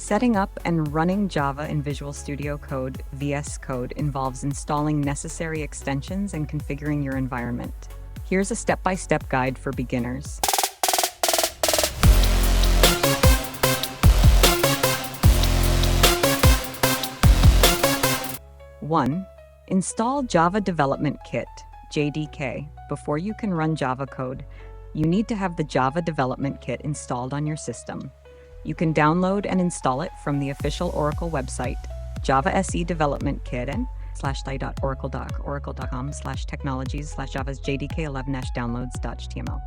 Setting up and running Java in Visual Studio Code (VS Code) involves installing necessary extensions and configuring your environment. Here's a step-by-step guide for beginners. One, install Java Development Kit (JDK). Before you can run Java code, you need to have the Java Development Kit installed on your system. You can download and install it from the official Oracle website, Java SE Development Kit, and /oracle.com/technologies/Java's JDK11-downloads.html.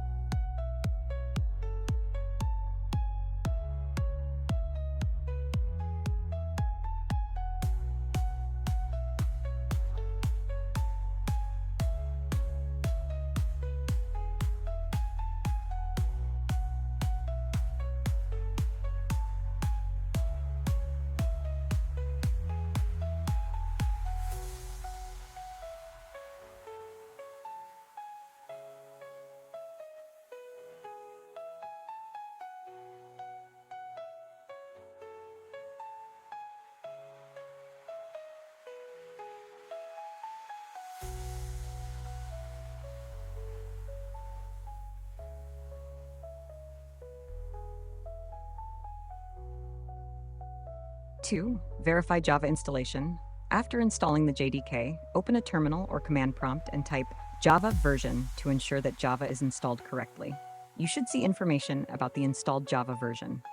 2. Verify Java installation. After installing the JDK, open a terminal or command prompt and type Java version to ensure that Java is installed correctly. You should see information about the installed Java version.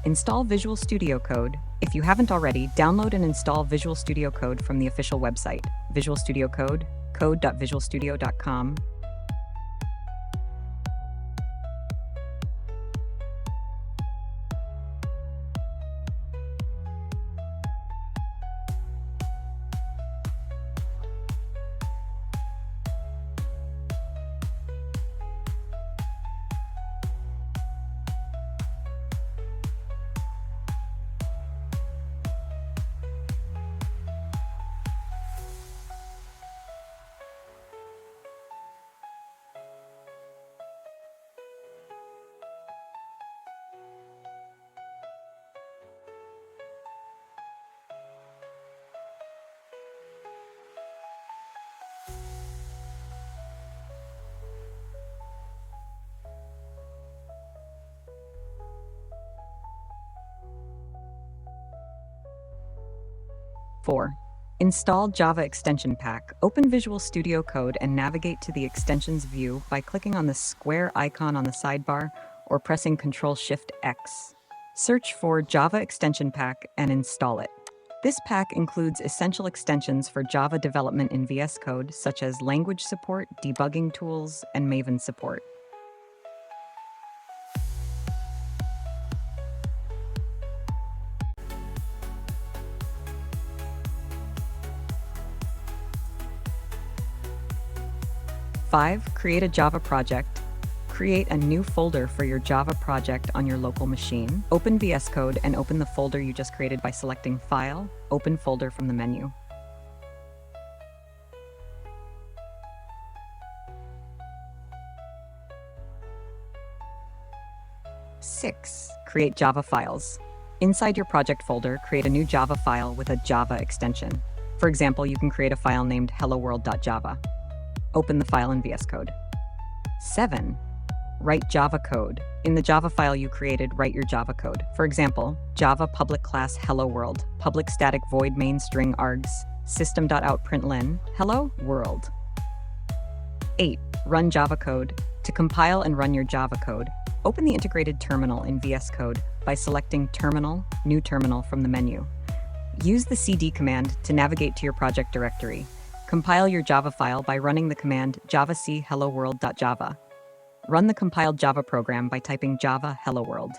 Install Visual Studio Code. If you haven't already, download and install Visual Studio Code from the official website, Visual Studio Code, code.visualstudio.com. 4. Install Java Extension Pack. Open Visual Studio Code and navigate to the Extensions view by clicking on the square icon on the sidebar or pressing Ctrl-Shift-X. Search for Java Extension Pack and install it. This pack includes essential extensions for Java development in VS Code, such as language support, debugging tools, and Maven support. Five, create a Java project. Create a new folder for your Java project on your local machine. Open VS Code and open the folder you just created by selecting File, Open Folder from the menu. 6. Create Java files. Inside your project folder, create a new Java file with a Java extension. For example, you can create a file named helloworld.java. Open the file in VS Code. 7. Write Java code. In the Java file you created, write your Java code. For example, Java public class hello world, public static void main string args, system.out.println, hello world. 8. Run Java code. To compile and run your Java code, open the integrated terminal in VS Code by selecting Terminal, New Terminal from the menu. Use the cd command to navigate to your project directory. Compile your Java file by running the command javac helloworld.java. Run the compiled Java program by typing Java hello world.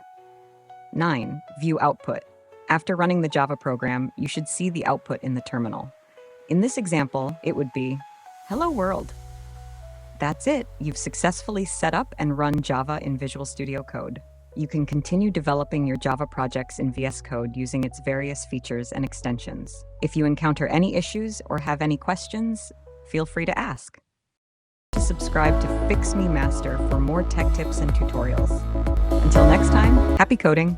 9. View output. After running the Java program, you should see the output in the terminal. In this example, it would be, hello world. That's it. You've successfully set up and run Java in Visual Studio Code. You can continue developing your Java projects in VS Code using its various features and extensions. If you encounter any issues or have any questions, feel free to ask. Subscribe to Fix Me Master for more tech tips and tutorials. Until next time, happy coding!